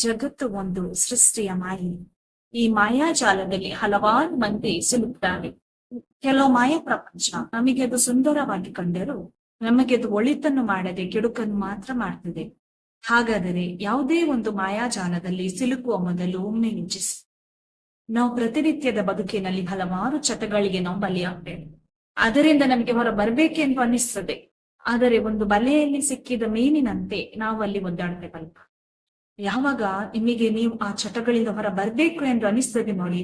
ಜಗತ್ತು ಒಂದು ಸೃಷ್ಟಿಯ ಮಾಯೆ. ಈ ಮಾಯಾಜಾಲದಲ್ಲಿ ಹಲವಾರು ಮಂದಿ ಸಿಲುಕ್ತಾರೆ. ಕೆಲವು ಮಾಯಾ ಪ್ರಪಂಚ ನಮಗೆ ಅದು ಸುಂದರವಾಗಿ ಕಂಡರೂ ನಮಗೆ ಅದು ಒಳಿತನ್ನು ಮಾಡದೆ ಕೆಡುಕನ್ನು ಮಾತ್ರ ಮಾಡ್ತದೆ. ಹಾಗಾದರೆ ಯಾವುದೇ ಒಂದು ಮಾಯಾಜಾಲದಲ್ಲಿ ಸಿಲುಕುವ ಮೊದಲು ಒಮ್ಮೆ ಯೋಚಿಸಿ. ನಾವು ಪ್ರತಿನಿತ್ಯದ ಬದುಕಿನಲ್ಲಿ ಹಲವಾರು ಚಟಗಳಿಗೆ ನಾವು ಬಲಿಯಾಗ್ತೇವೆ. ಅದರಿಂದ ನಮಗೆ ಹೊರ ಬರ್ಬೇಕೆಂದು ಅನಿಸ್ತದೆ. ಆದರೆ ಒಂದು ಬಲೆಯಲ್ಲಿ ಸಿಕ್ಕಿದ ಮೀನಿನಂತೆ ನಾವು ಅಲ್ಲಿ ಒದ್ದಾಡ್ತೇವಲ್ಲ. ಯಾವಾಗ ನಿಮಗೆ ನೀವು ಆ ಚಟಗಳಿಂದ ಹೊರ ಬರ್ಬೇಕು ಎಂದು ಅನಿಸ್ತದೆ ನೋಡಿ,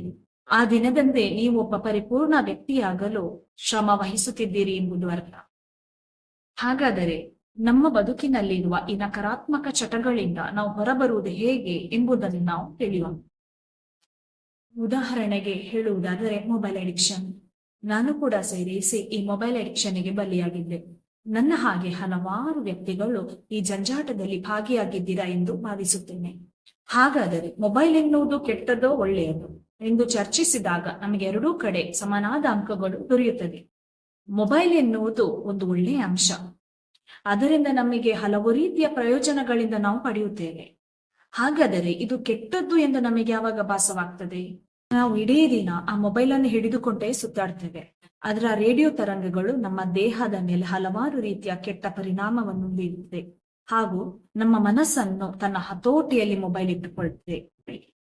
ಆ ದಿನದಂದೇ ನೀವು ಒಬ್ಬ ಪರಿಪೂರ್ಣ ವ್ಯಕ್ತಿಯಾಗಲು ಶ್ರಮ ವಹಿಸುತ್ತಿದ್ದೀರಿ ಎಂಬುದು ಅರ್ಥ. ಹಾಗಾದರೆ ನಮ್ಮ ಬದುಕಿನಲ್ಲಿರುವ ಈ ನಕಾರಾತ್ಮಕ ಚಟಗಳಿಂದ ನಾವು ಹೊರಬರುವುದು ಹೇಗೆ ಎಂಬುದನ್ನು ನಾವು ತಿಳಿಯೋಣ. ಉದಾಹರಣೆಗೆ ಹೇಳುವುದಾದರೆ ಮೊಬೈಲ್ ಅಡಿಕ್ಷನ್. ನಾನು ಕೂಡ ಸೇರಿಸಿ ಈ ಮೊಬೈಲ್ ಅಡಿಕ್ಷನ್ಗೆ ಬಲಿಯಾಗಿದ್ದೆ. ನನ್ನ ಹಾಗೆ ಹಲವಾರು ವ್ಯಕ್ತಿಗಳು ಈ ಜಂಜಾಟದಲ್ಲಿ ಭಾಗಿಯಾಗಿದ್ದೀರಾ ಎಂದು ಭಾವಿಸುತ್ತೇನೆ. ಹಾಗಾದರೆ ಮೊಬೈಲ್ ಎನ್ನುವುದು ಕೆಟ್ಟದೋ ಒಳ್ಳೆಯದು ಎಂದು ಚರ್ಚಿಸಿದಾಗ ನಮಗೆ ಎರಡೂ ಕಡೆ ಸಮನಾದ ಅಂಕಗಳು ದೊರೆಯುತ್ತದೆ. ಮೊಬೈಲ್ ಎನ್ನುವುದು ಒಂದು ಒಳ್ಳೆಯ ಅಂಶ. ಅದರಿಂದ ನಮಗೆ ಹಲವು ರೀತಿಯ ಪ್ರಯೋಜನಗಳಿಂದ ನಾವು ಪಡೆಯುತ್ತೇವೆ. ಹಾಗಾದರೆ ಇದು ಕೆಟ್ಟದ್ದು ಎಂದು ನಮಗೆ ಯಾವಾಗ ಭಾಸವಾಗ್ತದೆ? ನಾವು ಇಡೀ ದಿನ ಆ ಮೊಬೈಲ್ ಅನ್ನು ಹಿಡಿದುಕೊಂಡೇ ಸುತ್ತಾಡ್ತೇವೆ. ಅದರ ರೇಡಿಯೋ ತರಂಗಗಳು ನಮ್ಮ ದೇಹದ ಮೇಲೆ ಹಲವಾರು ರೀತಿಯ ಕೆಟ್ಟ ಪರಿಣಾಮವನ್ನು ಬೀರುತ್ತದೆ ಹಾಗೂ ನಮ್ಮ ಮನಸ್ಸನ್ನು ತನ್ನ ಹತೋಟಿಯಲ್ಲಿ ಮೊಬೈಲ್ ಇಟ್ಟುಕೊಳ್ಳುತ್ತದೆ.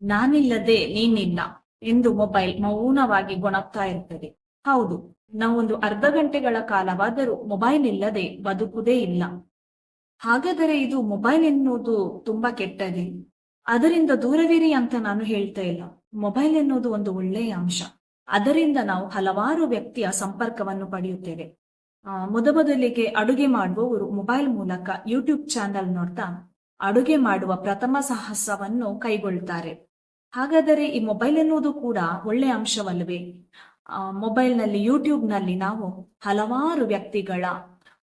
ನಾನಿಲ್ಲದೆ ನೀನಿಲ್ಲ ಎಂದು ಮೊಬೈಲ್ ಮೌನವಾಗಿ ಗೊಣಗ್ತಾ ಇರ್ತದೆ. ಹೌದು, ನಾವೊಂದು ಅರ್ಧ ಗಂಟೆಗಳ ಕಾಲವಾದರೂ ಮೊಬೈಲ್ ಇಲ್ಲದೆ ಬದುಕುವುದೇ ಇಲ್ಲ. ಹಾಗಾದರೆ ಇದು ಮೊಬೈಲ್ ಎನ್ನುವುದು ತುಂಬಾ ಕೆಟ್ಟದೆ. ಅದರಿಂದ ದೂರವಿರಿ ಅಂತ ನಾನು ಹೇಳ್ತಾ ಇಲ್ಲ. ಮೊಬೈಲ್ ಎನ್ನುವುದು ಒಂದು ಒಳ್ಳೆಯ ಅಂಶ. ಅದರಿಂದ ನಾವು ಹಲವಾರು ವ್ಯಕ್ತಿಯ ಸಂಪರ್ಕವನ್ನು ಪಡೆಯುತ್ತೇವೆ. ಮೊದಲಿಗೆ ಅಡುಗೆ ಮಾಡುವವರು ಮೊಬೈಲ್ ಮೂಲಕ ಯೂಟ್ಯೂಬ್ ಚಾನೆಲ್ ನೋಡ್ತಾ ಅಡುಗೆ ಮಾಡುವ ಪ್ರಥಮ ಸಾಹಸವನ್ನು ಕೈಗೊಳ್ಳುತ್ತಾರೆ. ಹಾಗಾದರೆ ಈ ಮೊಬೈಲ್ ಎನ್ನುವುದು ಕೂಡ ಒಳ್ಳೆಯ ಅಂಶವಲ್ಲವೇ? ಮೊಬೈಲ್ ನಲ್ಲಿ ಯೂಟ್ಯೂಬ್ ನಲ್ಲಿ ನಾವು ಹಲವಾರು ವ್ಯಕ್ತಿಗಳ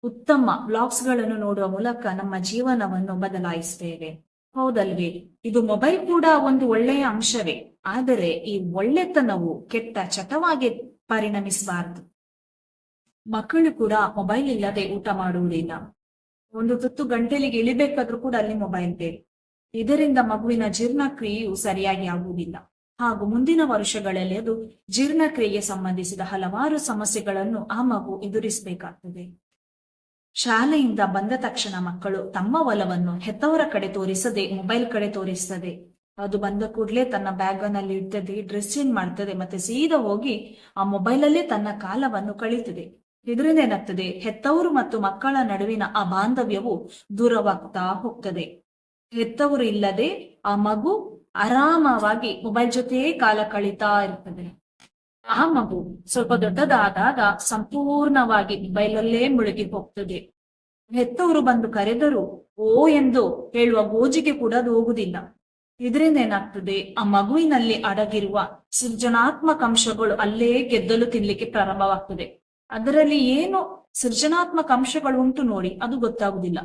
ಉತ್ತಮ ಬ್ಲಾಗ್ಸ್ ಗಳನ್ನು ನೋಡುವ ಮೂಲಕ ನಮ್ಮ ಜೀವನವನ್ನು ಬದಲಾಯಿಸ್ತೇವೆ. ಹೌದಲ್ವೇ? ಇದು ಮೊಬೈಲ್ ಕೂಡ ಒಂದು ಒಳ್ಳೆಯ ಅಂಶವೇ. ಆದರೆ ಈ ಒಳ್ಳೆತನವು ಕೆಟ್ಟ ಚಟವಾಗಿ ಪರಿಣಮಿಸಬಾರದು. ಮಕ್ಕಳು ಕೂಡ ಮೊಬೈಲ್ ಇಲ್ಲದೆ ಊಟ ಮಾಡುವುದಿಲ್ಲ. ಒಂದು ತುತ್ತು ಗಂಟಲಿಗೆ ಇಳಿಬೇಕಾದ್ರೂ ಕೂಡ ಅಲ್ಲಿ ಮೊಬೈಲ್ ಬೇಕು. ಇದರಿಂದ ಮಗುವಿನ ಜೀರ್ಣಕ್ರಿಯೆಯು ಸರಿಯಾಗಿ ಆಗುವುದಿಲ್ಲ ಹಾಗೂ ಮುಂದಿನ ವರ್ಷಗಳಲ್ಲಿ ಅದು ಜೀರ್ಣಕ್ರಿಯೆಗೆ ಸಂಬಂಧಿಸಿದ ಹಲವಾರು ಸಮಸ್ಯೆಗಳನ್ನು ಆ ಮಗು ಎದುರಿಸಬೇಕಾಗ್ತದೆ. ಶಾಲೆಯಿಂದ ಬಂದ ತಕ್ಷಣ ಮಕ್ಕಳು ತಮ್ಮ ಒಲವನ್ನು ಹೆತ್ತವರ ಕಡೆ ತೋರಿಸದೆ ಮೊಬೈಲ್ ಕಡೆ ತೋರಿಸ್ತದೆ. ಅದು ಬಂದ ಕೂಡಲೇ ತನ್ನ ಬ್ಯಾಗ್ ನಲ್ಲಿ ಇಡ್ತದೆ, ಡ್ರೆಸ್ ಚೇಂಜ್ ಮಾಡ್ತದೆ, ಮತ್ತೆ ಸೀದಾ ಹೋಗಿ ಆ ಮೊಬೈಲ್ ಅಲ್ಲೇ ತನ್ನ ಕಾಲವನ್ನು ಕಳೀತದೆ. ಇದರಿಂದ ಏನಾಗ್ತದೆ? ಹೆತ್ತವರು ಮತ್ತು ಮಕ್ಕಳ ನಡುವಿನ ಆ ಬಾಂಧವ್ಯವು ದೂರವಾಗ್ತಾ ಹೋಗ್ತದೆ. ಹೆತ್ತವರು ಇಲ್ಲದೆ ಆ ಮಗು ಆರಾಮವಾಗಿ ಮೊಬೈಲ್ ಜೊತೆಯೇ ಕಾಲ ಕಳೀತಾ ಇರ್ತದೆ. ಆ ಮಗು ಸ್ವಲ್ಪ ದೊಡ್ಡದಾದಾಗ ಸಂಪೂರ್ಣವಾಗಿ ಮೊಬೈಲಲ್ಲೇ ಮುಳುಗಿ ಹೋಗ್ತದೆ. ಹೆತ್ತವರು ಬಂದು ಕರೆದರೂ ಓ ಎಂದು ಹೇಳುವ ಗೋಜಿಗೆ ಕೂಡ ಅದು ಹೋಗುದಿಲ್ಲ. ಇದರಿಂದ ಏನಾಗ್ತದೆ? ಆ ಮಗುವಿನಲ್ಲಿ ಅಡಗಿರುವ ಸೃಜನಾತ್ಮಕ ಅಂಶಗಳು ಅಲ್ಲೇ ಗೆದ್ದಲು ತಿನ್ಲಿಕ್ಕೆ ಪ್ರಾರಂಭವಾಗ್ತದೆ. ಅದರಲ್ಲಿ ಏನು ಸೃಜನಾತ್ಮಕ ಅಂಶಗಳು ಉಂಟು ನೋಡಿ, ಅದು ಗೊತ್ತಾಗುದಿಲ್ಲ.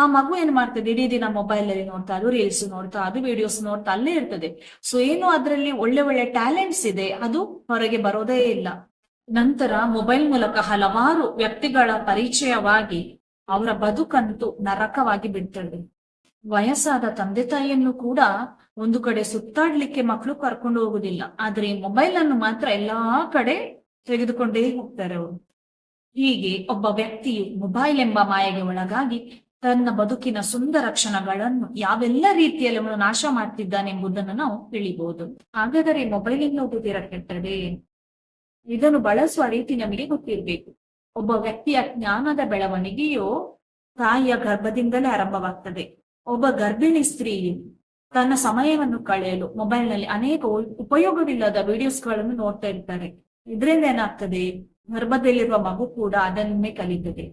ಆ ಮಗು ಏನ್ ಮಾಡ್ತದೆ? ಇಡೀ ದಿನ ಮೊಬೈಲ್ ಅಲ್ಲಿ ನೋಡ್ತಾ, ಅದು ರೀಲ್ಸ್ ನೋಡ್ತಾ, ಅದು ವಿಡಿಯೋಸ್ ನೋಡ್ತಾ ಅಲ್ಲೇ ಇರ್ತದೆ. ಸೊ ಏನು ಅದರಲ್ಲಿ ಒಳ್ಳೆ ಒಳ್ಳೆ ಟ್ಯಾಲೆಂಟ್ಸ್ ಇದೆ, ಅದು ಹೊರಗೆ ಬರೋದೇ ಇಲ್ಲ. ನಂತರ ಮೊಬೈಲ್ ಮೂಲಕ ಹಲವಾರು ವ್ಯಕ್ತಿಗಳ ಪರಿಚಯವಾಗಿ ಅವರ ಬದುಕಂತೂ ನರಕವಾಗಿ ಬಿಡ್ತದೆ. ವಯಸ್ಸಾದ ತಂದೆ ತಾಯಿಯನ್ನು ಕೂಡ ಒಂದು ಕಡೆ ಸುತ್ತಾಡ್ಲಿಕ್ಕೆ ಮಕ್ಕಳು ಕರ್ಕೊಂಡು ಹೋಗುದಿಲ್ಲ. ಆದ್ರೆ ಮೊಬೈಲ್ ಅನ್ನು ಮಾತ್ರ ಎಲ್ಲಾ ಕಡೆ ತೆಗೆದುಕೊಂಡೇ ಹೋಗ್ತಾರೆ ಅವರು. ಹೀಗೆ ಒಬ್ಬ ವ್ಯಕ್ತಿಯು ಮೊಬೈಲ್ ಎಂಬ ಮಾಯೆಗೆ ಒಳಗಾಗಿ ತನ್ನ ಬದುಕಿನ ಸುಂದರ ಕ್ಷಣಗಳನ್ನು ಯಾವೆಲ್ಲ ರೀತಿಯಲ್ಲಿ ಅವನು ನಾಶ ಮಾಡ್ತಿದ್ದಾನೆಂಬುದನ್ನು ನಾವು ತಿಳಿಬಹುದು. ಹಾಗಾದರೆ ಮೊಬೈಲ್ ಎನ್ನುವುದು ತೀರ ಕೆಟ್ಟದೆ. ಇದನ್ನು ಬಳಸುವ ರೀತಿ ನಮಗೆ ಗೊತ್ತಿರಬೇಕು. ಒಬ್ಬ ವ್ಯಕ್ತಿಯ ಜ್ಞಾನದ ಬೆಳವಣಿಗೆಯು ತಾಯಿಯ ಗರ್ಭದಿಂದಲೇ ಆರಂಭವಾಗ್ತದೆ. ಒಬ್ಬ ಗರ್ಭಿಣಿ ಸ್ತ್ರೀಯು ತನ್ನ ಸಮಯವನ್ನು ಕಳೆಯಲು ಮೊಬೈಲ್ ನಲ್ಲಿ ಅನೇಕ ಉಪಯೋಗವಿಲ್ಲದ ವಿಡಿಯೋಸ್ಗಳನ್ನು ನೋಡ್ತಾ ಇರ್ತಾರೆ. ಇದರಿಂದ ಏನಾಗ್ತದೆ? ಗರ್ಭದಲ್ಲಿರುವ ಮಗು ಕೂಡ ಅದನ್ನೇ ಕಲಿತದೆ.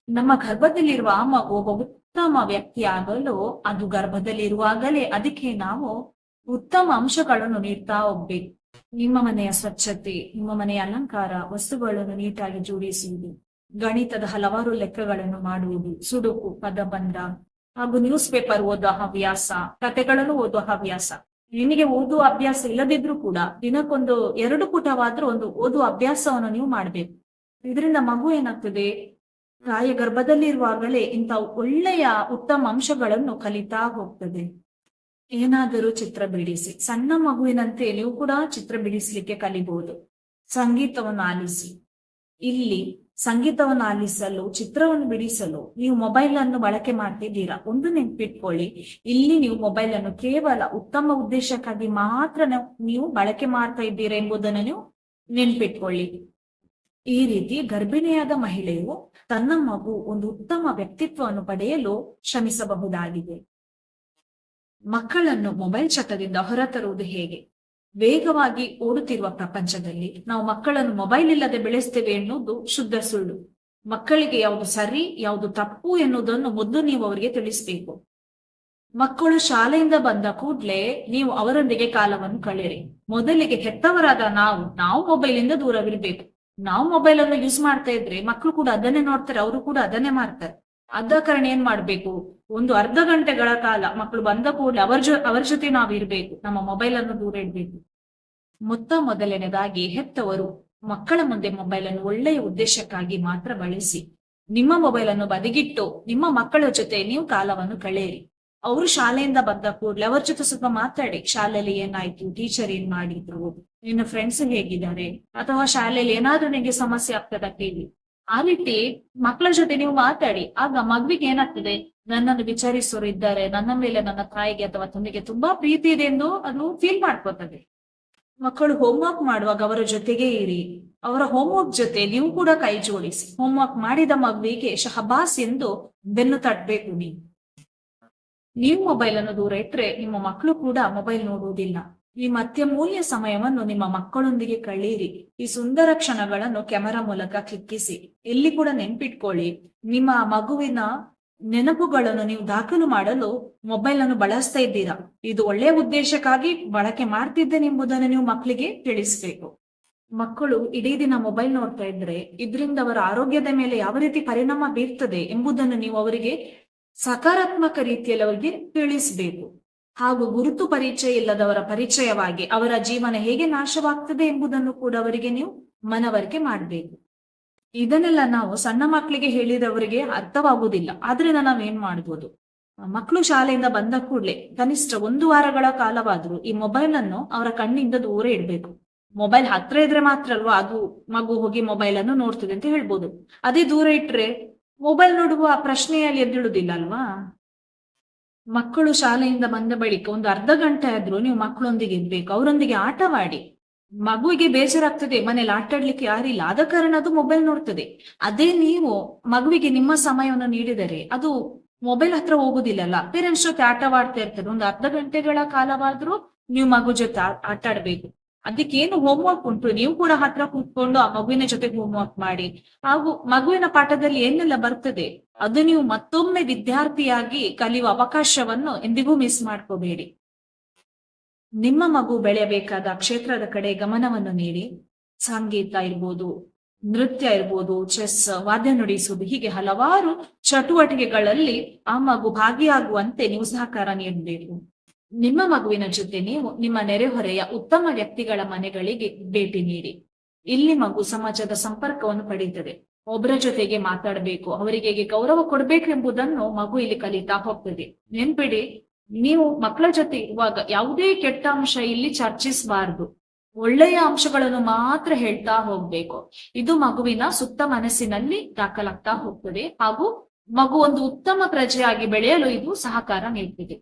ನಮ್ಮ ಗರ್ಭದಲ್ಲಿರುವ ಆ ಮಗು ಒಬ್ಬ ಉತ್ತಮ ವ್ಯಕ್ತಿ ಆಗಲು ಅದು ಗರ್ಭದಲ್ಲಿರುವಾಗಲೇ ಅದಕ್ಕೆ ನಾವು ಉತ್ತಮ ಅಂಶಗಳನ್ನು ನೀಡ್ತಾ ಹೋಗ್ಬೇಕು. ನಿಮ್ಮ ಮನೆಯ ಸ್ವಚ್ಛತೆ, ನಿಮ್ಮ ಮನೆಯ ಅಲಂಕಾರ, ವಸ್ತುಗಳನ್ನು ನೀಟಾಗಿ ಜೋಡಿಸುವುದು, ಗಣಿತದ ಹಲವಾರು ಲೆಕ್ಕಗಳನ್ನು ಮಾಡುವುದು, ಸುಡುಕು, ಪದಬಂಧ ಹಾಗೂ ನ್ಯೂಸ್ ಪೇಪರ್ ಓದುವ ಹವ್ಯಾಸ, ಕಥೆಗಳನ್ನು ಓದುವ ಹವ್ಯಾಸ. ನಿಮಗೆ ಓದುವ ಅಭ್ಯಾಸ ಇಲ್ಲದಿದ್ರು ಕೂಡ ದಿನಕ್ಕೊಂದು 2 ಪುಟವಾದ್ರೂ ಒಂದು ಓದುವ ಅಭ್ಯಾಸವನ್ನು ನೀವು ಮಾಡ್ಬೇಕು. ಇದರಿಂದ ಮಗು ಏನಾಗ್ತದೆ? ತಾಯಿಯ ಗರ್ಭದಲ್ಲಿರುವಾಗಲೇ ಇಂಥ ಒಳ್ಳೆಯ ಉತ್ತಮ ಅಂಶಗಳನ್ನು ಕಲಿತಾ ಹೋಗ್ತದೆ. ಏನಾದರೂ ಚಿತ್ರ ಬಿಡಿಸಿ. ಸಣ್ಣ ಮಗುವಿನಂತೆ ನೀವು ಕೂಡ ಚಿತ್ರ ಬಿಡಿಸಲಿಕ್ಕೆ ಕಲಿಬಹುದು. ಸಂಗೀತವನ್ನು ಆಲಿಸಿ. ಇಲ್ಲಿ ಸಂಗೀತವನ್ನು ಆಲಿಸಲು, ಚಿತ್ರವನ್ನು ಬಿಡಿಸಲು ನೀವು ಮೊಬೈಲ್ ಅನ್ನು ಬಳಕೆ ಮಾಡ್ತಿದ್ದೀರಾ. ಒಂದು ನೆನ್ಪಿಟ್ಕೊಳ್ಳಿ, ಇಲ್ಲಿ ನೀವು ಮೊಬೈಲ್ ಅನ್ನು ಕೇವಲ ಉತ್ತಮ ಉದ್ದೇಶಕ್ಕಾಗಿ ಮಾತ್ರ ನೀವು ಬಳಕೆ ಮಾಡ್ತಾ ಇದ್ದೀರಾ ಎಂಬುದನ್ನು ನೀವು ನೆನ್ಪಿಟ್ಕೊಳ್ಳಿ. ಈ ರೀತಿ ಗರ್ಭಿಣಿಯಾದ ಮಹಿಳೆಯು ತನ್ನ ಮಗು ಒಂದು ಉತ್ತಮ ವ್ಯಕ್ತಿತ್ವವನ್ನು ಪಡೆಯಲು ಶ್ರಮಿಸಬಹುದಾಗಿದೆ. ಮಕ್ಕಳನ್ನು ಮೊಬೈಲ್ ಚಟದಿಂದ ಹೊರತರುವುದು ಹೇಗೆ? ವೇಗವಾಗಿ ಓಡುತ್ತಿರುವ ಪ್ರಪಂಚದಲ್ಲಿ ನಾವು ಮಕ್ಕಳನ್ನು ಮೊಬೈಲ್ ಇಲ್ಲದೆ ಬೆಳೆಸ್ತೇವೆ ಎನ್ನುವುದು ಶುದ್ಧ ಸುಳ್ಳು. ಮಕ್ಕಳಿಗೆ ಯಾವುದು ಸರಿ, ಯಾವುದು ತಪ್ಪು ಎನ್ನುವುದನ್ನು ಮೊದಲು ನೀವು ಅವರಿಗೆ ತಿಳಿಸಬೇಕು. ಮಕ್ಕಳು ಶಾಲೆಯಿಂದ ಬಂದ ಕೂಡ್ಲೆ ನೀವು ಅವರೊಂದಿಗೆ ಕಾಲವನ್ನು ಕಳೆಯಿರಿ. ಮೊದಲಿಗೆ ಹೆತ್ತವರಾದ ನಾವು ಮೊಬೈಲ್ ಇಂದ ದೂರವಿರ್ಬೇಕು. ನಾವು ಮೊಬೈಲ್ ಅನ್ನು ಯೂಸ್ ಮಾಡ್ತಾ ಇದ್ರೆ ಮಕ್ಕಳು ಕೂಡ ಅದನ್ನೇ ನೋಡ್ತಾರೆ, ಅವರು ಕೂಡ ಅದನ್ನೇ ಮಾಡ್ತಾರೆ. ಆದ ಕಾರಣ ಏನ್ ಮಾಡ್ಬೇಕು, ಒಂದು ಅರ್ಧ ಗಂಟೆಗಳ ಕಾಲ ಮಕ್ಕಳು ಬಂದ ಕೂಡಲೇ ಅವರ ಜೊತೆ ನಾವು ಇರ್ಬೇಕು, ನಮ್ಮ ಮೊಬೈಲ್ ಅನ್ನು ದೂರ ಇಡ್ಬೇಕು. ಮೊದಲನೇದಾಗಿ ಹೆತ್ತವರು ಮಕ್ಕಳ ಮುಂದೆ ಮೊಬೈಲ್ ಅನ್ನು ಒಳ್ಳೆಯ ಉದ್ದೇಶಕ್ಕಾಗಿ ಮಾತ್ರ ಬಳಸಿ. ನಿಮ್ಮ ಮೊಬೈಲ್ ಅನ್ನು ಬದಿಗಿಟ್ಟು ನಿಮ್ಮ ಮಕ್ಕಳ ಜೊತೆ ನೀವು ಕಾಲವನ್ನು ಕಳೆಯಿರಿ. ಅವರು ಶಾಲೆಯಿಂದ ಬಂದ ಕೂಡಲೇ ಅವರ ಜೊತೆ ಸ್ವಲ್ಪ ಮಾತಾಡಿ. ಶಾಲೆಯಲ್ಲಿ ಏನಾಯ್ತು, ಟೀಚರ್ ಏನ್ ಮಾಡಿದ್ರು, ನಿನ್ನ ಫ್ರೆಂಡ್ಸ್ ಹೇಗಿದ್ದಾರೆ, ಅಥವಾ ಶಾಲೆಯಲ್ಲಿ ಏನಾದ್ರೂ ನಿಮಗೆ ಸಮಸ್ಯೆ ಆಗ್ತದ ಕೇಳಿ. ಆ ರೀತಿ ಮಕ್ಕಳ ಜೊತೆ ನೀವು ಮಾತಾಡಿ. ಆಗ ಮಗುವಿಗೆ ಏನಾಗ್ತದೆ, ನನ್ನನ್ನು ವಿಚಾರಿಸೋರು ಇದ್ದಾರೆ, ನನ್ನ ಮೇಲೆ ನನ್ನ ತಾಯಿಗೆ ಅಥವಾ ತಂದೆಗೆ ತುಂಬಾ ಪ್ರೀತಿ ಇದೆ ಎಂದು ಅದು ಫೀಲ್ ಮಾಡ್ಕೋತದೆ. ಮಕ್ಕಳು ಹೋಮ್ವರ್ಕ್ ಮಾಡುವಾಗ ಅವರ ಜೊತೆಗೆ ಇರಿ. ಅವರ ಹೋಮ್ವರ್ಕ್ ಜೊತೆ ನೀವು ಕೂಡ ಕೈ ಜೋಡಿಸಿ. ಹೋಮ್ವರ್ಕ್ ಮಾಡಿದ ಮಗುವಿಗೆ ಶಹಬಾಸ್ ಎಂದು ಬೆನ್ನು ತಟ್ಟಬೇಕು. ನೀವು ಮೊಬೈಲ್ ಅನ್ನು ದೂರ ಇಟ್ರೆ ನಿಮ್ಮ ಮಕ್ಕಳು ಕೂಡ ಮೊಬೈಲ್ ನೋಡುವುದಿಲ್ಲ. ಈ ಅತ್ಯಮೂಲ್ಯ ಸಮಯವನ್ನು ನಿಮ್ಮ ಮಕ್ಕಳೊಂದಿಗೆ ಕಳೆಯಿರಿ. ಈ ಸುಂದರ ಕ್ಷಣಗಳನ್ನು ಕ್ಯಾಮೆರಾ ಮೂಲಕ ಕ್ಲಿಕ್ಕಿಸಿ. ಎಲ್ಲಿ ಕೂಡ ನೆನ್ಪಿಟ್ಕೊಳ್ಳಿ, ನಿಮ್ಮ ಮಗುವಿನ ನೆನಪುಗಳನ್ನು ನೀವು ದಾಖಲು ಮಾಡಲು ಮೊಬೈಲ್ ಅನ್ನು ಬಳಸ್ತಾ ಇದ್ದೀರಾ. ಇದು ಒಳ್ಳೆಯ ಉದ್ದೇಶಕ್ಕಾಗಿ ಬಳಕೆ ಮಾಡ್ತಿದ್ದೇನೆ ಎಂಬುದನ್ನು ನೀವು ಮಕ್ಕಳಿಗೆ ತಿಳಿಸ್ಬೇಕು. ಮಕ್ಕಳು ಇಡೀ ದಿನ ಮೊಬೈಲ್ ನೋಡ್ತಾ ಇದ್ರೆ ಇದರಿಂದ ಅವರ ಆರೋಗ್ಯದ ಮೇಲೆ ಯಾವ ರೀತಿ ಪರಿಣಾಮ ಬೀರ್ತದೆ ಎಂಬುದನ್ನು ನೀವು ಅವರಿಗೆ ಸಕಾರಾತ್ಮಕ ರೀತಿಯಲ್ಲಿ ಅವರಿಗೆ ತಿಳಿಸಬೇಕು. ಹಾಗೂ ಗುರುತು ಪರಿಚಯ ಇಲ್ಲದವರ ಪರಿಚಯವಾಗಿ ಅವರ ಜೀವನ ಹೇಗೆ ನಾಶವಾಗ್ತದೆ ಎಂಬುದನ್ನು ಕೂಡ ಅವರಿಗೆ ನೀವು ಮನವರಿಕೆ ಮಾಡಬೇಕು. ಇದನ್ನೆಲ್ಲ ನಾವು ಸಣ್ಣ ಮಕ್ಕಳಿಗೆ ಹೇಳಿದವರಿಗೆ ಅರ್ಥವಾಗುವುದಿಲ್ಲ. ಆದ್ರಿಂದ ನಾವೇನ್ ಮಾಡ್ಬೋದು, ಮಕ್ಕಳು ಶಾಲೆಯಿಂದ ಬಂದ ಕೂಡಲೇ ಕನಿಷ್ಠ 1 ವಾರಗಳ ಕಾಲವಾದ್ರೂ ಈ ಮೊಬೈಲ್ ಅನ್ನು ಅವರ ಕಣ್ಣಿಂದ ದೂರ ಇಡ್ಬೇಕು. ಮೊಬೈಲ್ ಹತ್ರ ಇದ್ರೆ ಮಾತ್ರ ಅಲ್ವಾ ಅದು ಮಗು ಹೋಗಿ ಮೊಬೈಲ್ ಅನ್ನು ನೋಡ್ತದೆ ಅಂತ ಹೇಳ್ಬೋದು. ಅದೇ ದೂರ ಇಟ್ರೆ ಮೊಬೈಲ್ ನೋಡುವ ಪ್ರಶ್ನೆಯಲ್ಲಿ ಎದ್ದಿಡುದಿಲ್ಲ ಅಲ್ವಾ. ಮಕ್ಕಳು ಶಾಲೆಯಿಂದ ಬಂದ ಬಳಿಕ ಒಂದು ಅರ್ಧ ಗಂಟೆ ಆದ್ರೂ ನೀವು ಮಕ್ಕಳೊಂದಿಗೆ ಇರ್ಬೇಕು. ಅವರೊಂದಿಗೆ ಆಟವಾಡಿ. ಮಗುವಿಗೆ ಬೇಜಾರಾಗ್ತದೆ, ಮನೇಲಿ ಆಟಾಡ್ಲಿಕ್ಕೆ ಯಾರಿಲ್ಲ, ಆದ ಕಾರಣ ಅದು ಮೊಬೈಲ್ ನೋಡ್ತದೆ. ಅದೇ ನೀವು ಮಗುವಿಗೆ ನಿಮ್ಮ ಸಮಯವನ್ನು ನೀಡಿದರೆ ಅದು ಮೊಬೈಲ್ ಹತ್ರ ಹೋಗುದಿಲ್ಲಲ್ಲ. ಪೇರೆಂಟ್ಸ್ ಜೊತೆ ಆಟವಾಡ್ತಾ ಇರ್ತದೆ. ಒಂದು ಅರ್ಧ ಗಂಟೆಗಳ ಕಾಲವಾದ್ರೂ ನೀವು ಮಗು ಜೊತೆ ಆಟ ಆಡ್ಬೇಕು. ಅದಕ್ಕೇನು ಹೋಮ್ವರ್ಕ್ ಉಂಟು, ನೀವು ಕೂಡ ಹತ್ರ ಕೂತ್ಕೊಂಡು ಆ ಮಗುವಿನ ಜೊತೆಗೆ ಹೋಮ್ವರ್ಕ್ ಮಾಡಿ. ಹಾಗೂ ಮಗುವಿನ ಪಾಠದಲ್ಲಿ ಏನೆಲ್ಲ ಬರ್ತದೆ ಅದು ನೀವು ಮತ್ತೊಮ್ಮೆ ವಿದ್ಯಾರ್ಥಿಯಾಗಿ ಕಲಿಯುವ ಅವಕಾಶವನ್ನು ಎಂದಿಗೂ ಮಿಸ್ ಮಾಡ್ಕೋಬೇಡಿ. ನಿಮ್ಮ ಮಗು ಬೆಳೆಯಬೇಕಾದ ಕ್ಷೇತ್ರದ ಕಡೆ ಗಮನವನ್ನು ನೀಡಿ. ಸಂಗೀತ ಇರ್ಬೋದು, ನೃತ್ಯ ಇರ್ಬೋದು, ಚೆಸ್, ವಾದ್ಯ ನುಡಿಸುವುದು, ಹೀಗೆ ಹಲವಾರು ಚಟುವಟಿಕೆಗಳಲ್ಲಿ ಆ ಮಗು ಭಾಗಿಯಾಗುವಂತೆ ನೀವು ಸಹಕಾರ ನೀಡಬೇಕು. ನಿಮ್ಮ ಮಗುವಿನ ಜೊತೆ ನೀವು ನಿಮ್ಮ ನೆರೆಹೊರೆಯ ಉತ್ತಮ ವ್ಯಕ್ತಿಗಳ ಮನೆಗಳಿಗೆ ಭೇಟಿ ನೀಡಿ. ಇಲ್ಲಿ ಮಗು ಸಮಾಜದ ಸಂಪರ್ಕವನ್ನು ಪಡೆಯುತ್ತದೆ. ಒಬ್ಬರ ಜೊತೆಗೆ ಮಾತಾಡಬೇಕು, ಅವರಿಗೆ ಗೌರವ ಕೊಡಬೇಕು ಎಂಬುದನ್ನು ಮಗು ಇಲ್ಲಿ ಕಲಿತಾ ಹೋಗ್ತದೆ. ನೆನ್ಪಿಡಿ, ನೀವು ಮಕ್ಕಳ ಜೊತೆ ಇರುವಾಗ ಯಾವುದೇ ಕೆಟ್ಟ ಅಂಶ ಇಲ್ಲಿ ಚರ್ಚಿಸಬಾರದು. ಒಳ್ಳೆಯ ಅಂಶಗಳನ್ನು ಮಾತ್ರ ಹೇಳ್ತಾ ಹೋಗ್ಬೇಕು. ಇದು ಮಗುವಿನ ಸುತ್ತ ಮನಸ್ಸಿನಲ್ಲಿ ದಾಖಲಾಗ್ತಾ ಹೋಗ್ತದೆ. ಹಾಗೂ ಮಗು ಒಂದು ಉತ್ತಮ ಪ್ರಜೆಯಾಗಿ ಬೆಳೆಯಲು ಇದು ಸಹಕಾರ ನೀಡ್ತಿದೆ.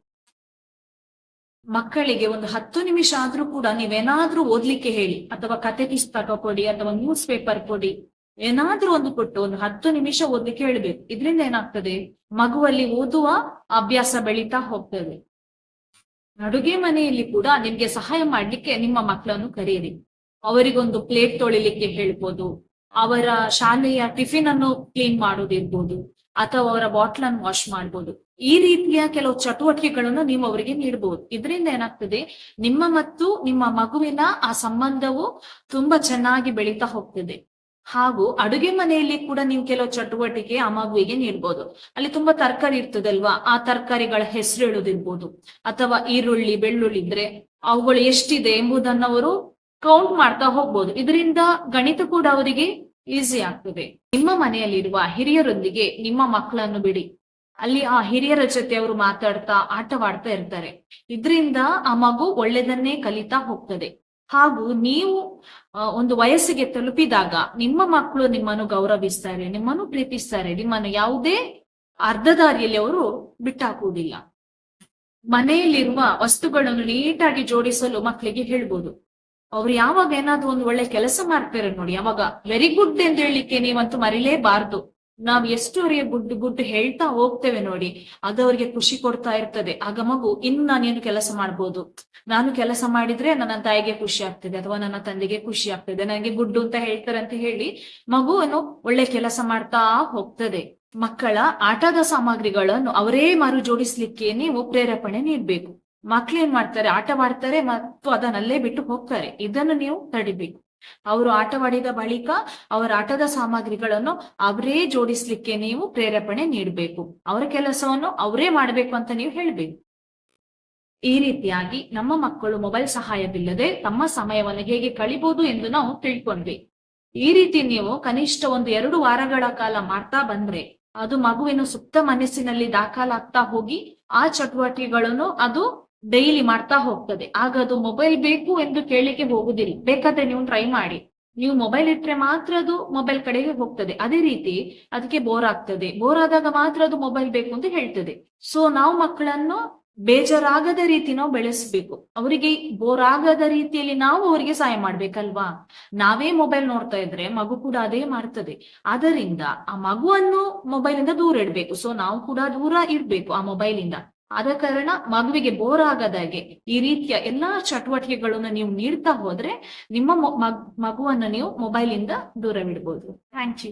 ಮಕ್ಕಳಿಗೆ ಒಂದು 10 ನಿಮಿಷ ಆದ್ರೂ ಕೂಡ ನೀವೇನಾದ್ರೂ ಓದ್ಲಿಕ್ಕೆ ಹೇಳಿ, ಅಥವಾ ಕತೆ ಪುಸ್ತಕ ಕೊಡಿ, ಅಥವಾ ನ್ಯೂಸ್ ಪೇಪರ್ ಕೊಡಿ, ಏನಾದ್ರೂ ಒಂದು ಕೊಟ್ಟು ಒಂದು 10 ನಿಮಿಷ ಓದ್ಲಿಕ್ಕೆ ಹೇಳ್ಬೇಕು. ಇದರಿಂದ ಏನಾಗ್ತದೆ, ಮಗುವಲ್ಲಿ ಓದುವ ಅಭ್ಯಾಸ ಬೆಳೀತಾ ಹೋಗ್ತದೆ. ಅಡುಗೆ ಮನೆಯಲ್ಲಿ ಕೂಡ ನಿಮ್ಗೆ ಸಹಾಯ ಮಾಡ್ಲಿಕ್ಕೆ ನಿಮ್ಮ ಮಕ್ಕಳನ್ನು ಕರೆಯಿರಿ. ಅವರಿಗೊಂದು ಪ್ಲೇಟ್ ತೊಳಿಲಿಕ್ಕೆ ಹೇಳ್ಬೋದು, ಅವರ ಶಾಲೆಯ ಟಿಫಿನ್ ಅನ್ನು ಕ್ಲೀನ್ ಮಾಡೋದಿರ್ಬೋದು, ಅಥವಾ ಅವರ ಬಾಟ್ಲ್ ಅನ್ನು ವಾಶ್ ಮಾಡ್ಬೋದು. ಈ ರೀತಿಯ ಕೆಲವು ಚಟುವಟಿಕೆಗಳನ್ನು ನೀವು ಅವರಿಗೆ ನೀಡಬಹುದು. ಇದರಿಂದ ಏನಾಗ್ತದೆ, ನಿಮ್ಮ ಮತ್ತು ನಿಮ್ಮ ಮಗುವಿನ ಆ ಸಂಬಂಧವು ತುಂಬಾ ಚೆನ್ನಾಗಿ ಬೆಳೀತಾ ಹೋಗ್ತದೆ. ಹಾಗೂ ಅಡುಗೆ ಮನೆಯಲ್ಲಿ ಕೂಡ ನೀವು ಕೆಲವು ಚಟುವಟಿಕೆ ಆ ಮಗುವಿಗೆ ನೀಡ್ಬೋದು. ಅಲ್ಲಿ ತುಂಬಾ ತರಕಾರಿ ಇರ್ತದಲ್ವಾ, ಆ ತರಕಾರಿಗಳ ಹೆಸರು ಹೇಳೋದಿರ್ಬೋದು, ಅಥವಾ ಈರುಳ್ಳಿ ಬೆಳ್ಳುಳ್ಳಿ ಇದ್ರೆ ಅವುಗಳು ಎಷ್ಟಿದೆ ಎಂಬುದನ್ನು ಅವರು ಕೌಂಟ್ ಮಾಡ್ತಾ ಹೋಗ್ಬೋದು. ಇದರಿಂದ ಗಣಿತ ಕೂಡ ಅವರಿಗೆ ಈಸಿ ಆಗ್ತದೆ. ನಿಮ್ಮ ಮನೆಯಲ್ಲಿರುವ ಹಿರಿಯರೊಂದಿಗೆ ನಿಮ್ಮ ಮಕ್ಕಳನ್ನು ಬಿಡಿ. ಅಲ್ಲಿ ಆ ಹಿರಿಯರ ಜೊತೆ ಅವರು ಮಾತಾಡ್ತಾ ಆಟವಾಡ್ತಾ ಇರ್ತಾರೆ. ಇದರಿಂದ ಆ ಮಗು ಒಳ್ಳೆದನ್ನೇ ಕಲಿತಾ ಹೋಗ್ತದೆ. ಹಾಗೂ ನೀವು ಒಂದು ವಯಸ್ಸಿಗೆ ತಲುಪಿದಾಗ ನಿಮ್ಮ ಮಕ್ಕಳು ನಿಮ್ಮನ್ನು ಗೌರವಿಸ್ತಾರೆ, ನಿಮ್ಮನ್ನು ಪ್ರೀತಿಸ್ತಾರೆ, ನಿಮ್ಮನ್ನು ಯಾವುದೇ ಅರ್ಧ ದಾರಿಯಲ್ಲಿ ಅವರು ಬಿಟ್ಟಾಕುವುದಿಲ್ಲ. ಮನೆಯಲ್ಲಿರುವ ವಸ್ತುಗಳನ್ನು ನೀಟಾಗಿ ಜೋಡಿಸಲು ಮಕ್ಕಳಿಗೆ ಹೇಳ್ಬೋದು. ಅವ್ರು ಯಾವಾಗ ಏನಾದ್ರು ಒಂದು ಒಳ್ಳೆ ಕೆಲಸ ಮಾಡ್ತಾರೆ ನೋಡಿ, ಅವಾಗ ವೆರಿ ಗುಡ್ ಎಂದು ಹೇಳಲಿಕ್ಕೆ ನೀವಂತೂ ಮರಿಲೇಬಾರ್ದು. ನಾವ್ ಎಷ್ಟು ಅವರಿಗೆ ಗುಡ್ ಹೇಳ್ತಾ ಹೋಗ್ತೇವೆ ನೋಡಿ, ಅದು ಅವ್ರಿಗೆ ಖುಷಿ ಕೊಡ್ತಾ ಇರ್ತದೆ. ಆಗ ಮಗು ಇನ್ನು ನಾನೇನು ಕೆಲಸ ಮಾಡ್ಬೋದು, ನಾನು ಕೆಲಸ ಮಾಡಿದ್ರೆ ನನ್ನ ತಾಯಿಗೆ ಖುಷಿ ಆಗ್ತದೆ ಅಥವಾ ನನ್ನ ತಂದೆಗೆ ಖುಷಿ ಆಗ್ತದೆ, ನನಗೆ ಗುಡ್ ಅಂತ ಹೇಳ್ತಾರೆ ಅಂತ ಹೇಳಿ ಮಗುವನ್ನು ಒಳ್ಳೆ ಕೆಲಸ ಮಾಡ್ತಾ ಹೋಗ್ತದೆ. ಮಕ್ಕಳ ಆಟದ ಸಾಮಗ್ರಿಗಳನ್ನು ಅವರೇ ಮರು ಜೋಡಿಸ್ಲಿಕ್ಕೆ ನೀವು ಪ್ರೇರೇಪಣೆ ನೀಡ್ಬೇಕು. ಮಕ್ಳೇನ್ ಮಾಡ್ತಾರೆ, ಆಟವಾಡ್ತಾರೆ ಮತ್ತು ಅದನ್ನಲ್ಲೇ ಬಿಟ್ಟು ಹೋಗ್ತಾರೆ. ಇದನ್ನು ನೀವು ತಡಿಬೇಕು. ಅವರು ಆಟವಾಡಿದ ಬಳಿಕ ಅವರ ಆಟದ ಸಾಮಗ್ರಿಗಳನ್ನು ಅವರೇ ಜೋಡಿಸ್ಲಿಕ್ಕೆ ನೀವು ಪ್ರೇರೇಪಣೆ ನೀಡಬೇಕು. ಅವರ ಕೆಲಸವನ್ನು ಅವರೇ ಮಾಡ್ಬೇಕು ಅಂತ ನೀವು ಹೇಳ್ಬೇಕು. ಈ ರೀತಿಯಾಗಿ ನಮ್ಮ ಮಕ್ಕಳು ಮೊಬೈಲ್ ಸಹಾಯವಿಲ್ಲದೆ ತಮ್ಮ ಸಮಯವನ್ನು ಹೇಗೆ ಕಳಿಬಹುದು ಎಂದು ನಾವು ತಿಳ್ಕೊಂಡ್ವಿ. ಈ ರೀತಿ ನೀವು ಕನಿಷ್ಠ 1-2 ವಾರಗಳ ಕಾಲ ಮಾಡ್ತಾ ಬಂದ್ರೆ ಅದು ಮಗುವಿನ ಸುಪ್ತ ಮನಸ್ಸಿನಲ್ಲಿ ದಾಖಲಾಗ್ತಾ ಹೋಗಿ ಆ ಚಟುವಟಿಕೆಗಳನ್ನು ಅದು ಡೈಲಿ ಮಾಡ್ತಾ ಹೋಗ್ತದೆ. ಆಗ ಅದು ಮೊಬೈಲ್ ಬೇಕು ಎಂದು ಕೇಳಿಕೆ ಹೋಗುದಿಲ್ಲ. ಬೇಕಾದ್ರೆ ನೀವು ಟ್ರೈ ಮಾಡಿ, ನೀವು ಮೊಬೈಲ್ ಇಟ್ರೆ ಮಾತ್ರ ಅದು ಮೊಬೈಲ್ ಕಡೆಗೆ ಹೋಗ್ತದೆ. ಅದೇ ರೀತಿ ಅದಕ್ಕೆ ಬೋರ್ ಆಗ್ತದೆ, ಬೋರ್ ಆದಾಗ ಮಾತ್ರ ಅದು ಮೊಬೈಲ್ ಬೇಕು ಅಂತ ಹೇಳ್ತದೆ. ಸೊ ನಾವು ಮಕ್ಕಳನ್ನು ಬೇಜಾರಾಗದ ರೀತಿ ನಾವು ಬೆಳೆಸ್ಬೇಕು. ಅವರಿಗೆ ಬೋರ್ ಆಗದ ರೀತಿಯಲ್ಲಿ ನಾವು ಅವರಿಗೆ ಸಹಾಯ ಮಾಡ್ಬೇಕಲ್ವಾ. ನಾವೇ ಮೊಬೈಲ್ ನೋಡ್ತಾ ಇದ್ರೆ ಮಗು ಕೂಡ ಅದೇ ಮಾಡ್ತದೆ. ಆದ್ದರಿಂದ ಆ ಮಗುವನ್ನು ಮೊಬೈಲ್ ಇಂದ ದೂರ ಇಡ್ಬೇಕು. ಸೊ ನಾವು ಕೂಡ ದೂರ ಇಡ್ಬೇಕು ಆ ಮೊಬೈಲ್ ಇಂದ. ಆದ ಕಾರಣ ಮಗುವಿಗೆ ಬೋರ್ ಆಗದಾಗೆ ಈ ರೀತಿಯ ಎಲ್ಲಾ ಚಟುವಟಿಕೆಗಳನ್ನು ನೀವು ನೀಡ್ತಾ ಹೋದ್ರೆ ನಿಮ್ಮ ಮಗುವನ್ನು ನೀವು ಮೊಬೈಲ್ ಇಂದ ದೂರವಿಡ್ಬೋದು. Thank you.